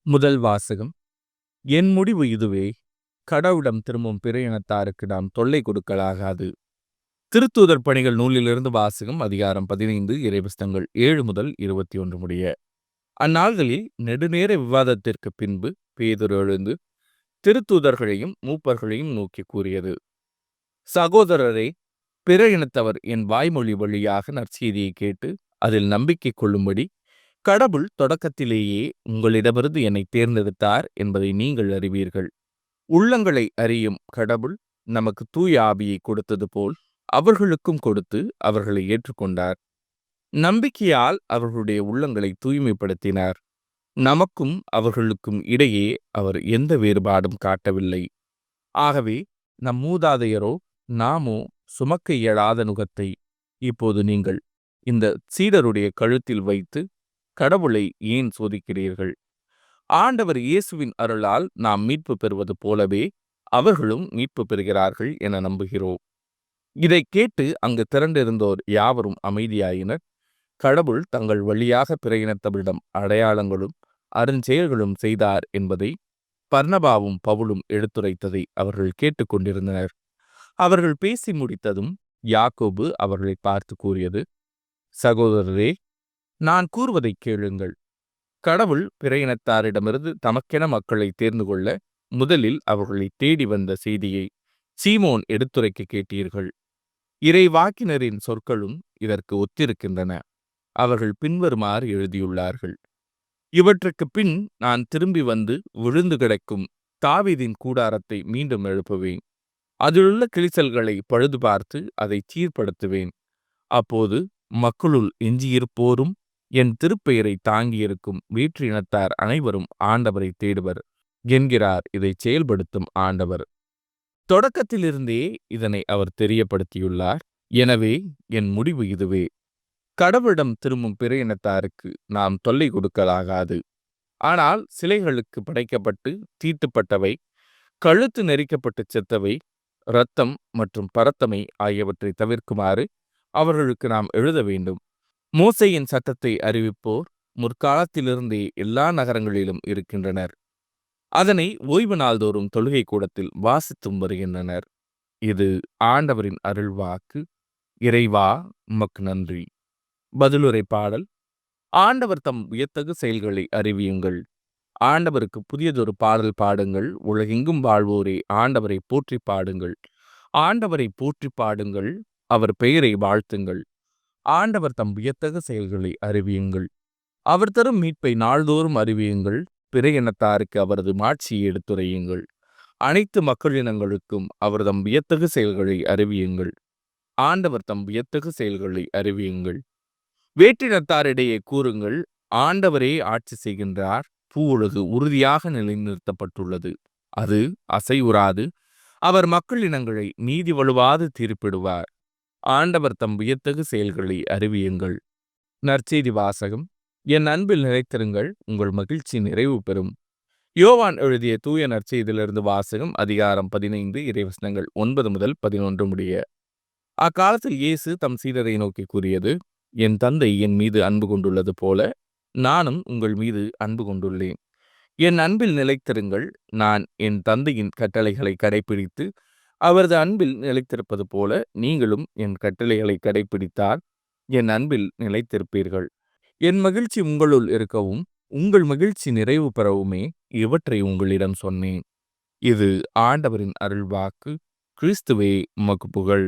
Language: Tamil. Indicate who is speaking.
Speaker 1: முதல் வாசகம். என் முடிவு இதுவே, கடவுளிடம் திரும்பும் பிற இனத்தாருக்கு நாம் தொல்லை கொடுக்கலாகாது. திருத்தூதர் பணிகள் நூலிலிருந்து வாசகம். அதிகாரம் 15, இறைவசனங்கள் 7 முதல் 21 முடிய. அந்நாள்களில் நெடுநேர விவாதத்திற்கு பின்பு பேதுரு எழுந்து திருத்தூதர்களையும் மூப்பர்களையும் நோக்கி கூறியது: சகோதரரே, பிற இனத்தவர் என் வாய்மொழி வழியாக நற்செய்தியை கேட்டு அதில் நம்பிக்கை கொள்ளும்படி கடவுள் தொடக்கத்திலேயே உங்களிடமிருந்து என்னை தேர்ந்தெடுத்தார் என்பதை நீங்கள் அறிவீர்கள். உள்ளங்களை அறியும் கடவுள் நமக்கு தூய ஆவியை கொடுத்தது போல் அவர்களுக்கும் கொடுத்து அவர்களை ஏற்றுக்கொண்டார். நம்பிக்கையால் அவர்களுடைய உள்ளங்களை தூய்மைப்படுத்தினார். நமக்கும் அவர்களுக்கும் இடையே அவர் எந்த வேறுபாடும் காட்டவில்லை. ஆகவே நம் மூதாதையரோ நாமோ சுமக்க இயலாத நுகத்தை இப்போது நீங்கள் இந்த சீடருடைய கழுத்தில் வைத்து கடவுளை ஏன் சோதிக்கிறீர்கள்? ஆண்டவர் இயேசுவின் அருளால் நாம் மீட்பு பெறுவது போலவே அவர்களும் மீட்பு பெறுகிறார்கள் என நம்புகிறோம். இதை கேட்டு அங்கு திரண்டிருந்தோர் யாவரும் அமைதியாயினர். கடவுள் தங்கள் வழியாக பிற இனத்தவரிடம் அடையாளங்களும் அருஞ்செயல்களும் செய்தார் என்பதை பர்னபாவும் பவுலும் எடுத்துரைத்ததை அவர்கள் கேட்டுக்கொண்டிருந்தனர். அவர்கள் பேசி முடித்ததும் யாக்கோபு அவர்களை பார்த்து கூறியது: சகோதரரே, நான் கூறுவதை கேளுங்கள். கடவுள் பிற இனத்தாரிடமிருந்து தமக்கென மக்களை தேர்ந்து கொள்ள முதலில் அவர்களை தேடி வந்த செய்தியை சீமோன் எடுத்துரைக்க கேட்டீர்கள். இறைவாக்கினரின் சொற்களும் இதற்கு ஒத்திருக்கின்றன. அவர்கள் பின்வருமாறு எழுதியுள்ளார்கள்: இவற்றுக்கு பின் நான் திரும்பி வந்து விழுந்து கிடக்கும் தாவீதின் கூடாரத்தை மீண்டும் எழுப்புவேன். அதிலுள்ள கிழிசல்களை பழுது பார்த்து அதை சீர்படுத்துவேன். அப்போது மக்களுள் எஞ்சியிருப்போரும் என் திருப்பெயரை தாங்கியிருக்கும் வேற்று இனத்தார் அனைவரும் ஆண்டவரை தேடுவர் என்கிறார் இதை செயல்படுத்தும் ஆண்டவர். தொடக்கத்திலிருந்தே இதனை அவர் தெரியப்படுத்தியுள்ளார். எனவே என் முடிவு இதுவே, கடவுளிடம் திரும்பும் பிற இனத்தாருக்கு நாம் தொல்லை கொடுக்கலாகாது. ஆனால் சிலைகளுக்கு படைக்கப்பட்டு தீட்டுப்பட்டவை, கழுத்து நெரிக்கப்பட்டு செத்தவை, இரத்தம் மற்றும் பரத்தமை ஆகியவற்றை தவிர்க்குமாறு அவர்களுக்கு நாம் எழுத வேண்டும். மோசேயின் சட்டத்தை அறிவிப்போர் முற்காலத்திலிருந்தே எல்லா நகரங்களிலும் இருக்கின்றனர். அதனை ஓய்வு நாள்தோறும் தொழுகை கூடத்தில் வாசித்தும் வருகின்றனர். இது ஆண்டவரின் அருள்வாக்கு. இறைவா, உமக்கு நன்றி. பதிலுரை பாடல். ஆண்டவர் தம் வியத்தகு செயல்களை அறிவியுங்கள். ஆண்டவருக்கு புதியதொரு பாடல் பாடுங்கள். உலகெங்கும் வாழ்வோரே, ஆண்டவரை போற்றி பாடுங்கள். ஆண்டவரை போற்றி பாடுங்கள். அவர் பெயரை வாழ்த்துங்கள். ஆண்டவர் தம் வியத்தகு செயல்களை அறிவியுங்கள். அவர் தரும் மீட்பை நாள்தோறும் அறிவியுங்கள். பிற இனத்தாருக்கு அவரது மாட்சியை எடுத்துரையுங்கள். அனைத்து மக்களினங்களுக்கும் அவர் தம் வியத்தகு செயல்களை அறிவியுங்கள். ஆண்டவர் தம் வியத்தகு செயல்களை அறிவியுங்கள். வேற்றினத்தாரிடையே கூறுங்கள், ஆண்டவரே ஆட்சி செய்கின்றார். பூவுலகு உறுதியாக நிலைநிறுத்தப்பட்டுள்ளது, அது அசைவுறாது. அவர் மக்களினங்களை நீதி வழுவாது தீர்ப்பிடுவார். ஆண்டவர் தம் வியத்தகு செயல்களை அறிவியுங்கள். நற்செய்தி வாசகம். என் அன்பில் நிலைத்திருங்கள், உங்கள் மகிழ்ச்சி நிறைவு பெறும். யோவான் எழுதிய தூய நற்செய்தியிலிருந்து வாசகம். அதிகாரம் 15, இறைவசனங்கள் 9 முதல் 11 முடிய. அக்காலத்தில் இயேசு தம் சீடரை நோக்கி கூறியது: என் தந்தை என் மீது அன்பு கொண்டுள்ளது போல நானும் உங்கள் மீது அன்பு கொண்டுள்ளேன். என் அன்பில் நிலைத்திருங்கள். நான் என் தந்தையின் கட்டளைகளை கடைபிடித்து அவரது அன்பில் நிலைத்திருப்பது போல நீங்களும் என் கட்டளைகளை கடைபிடித்தால் என் அன்பில் நிலைத்திருப்பீர்கள். என் மகிழ்ச்சி உங்களுள் இருக்கவும் உங்கள் மகிழ்ச்சி நிறைவு பெறவுமே இவற்றை உங்களிடம் சொன்னேன். இது ஆண்டவரின் அருள்வாக்கு. கிறிஸ்துவே, உமக்கு புகழ்.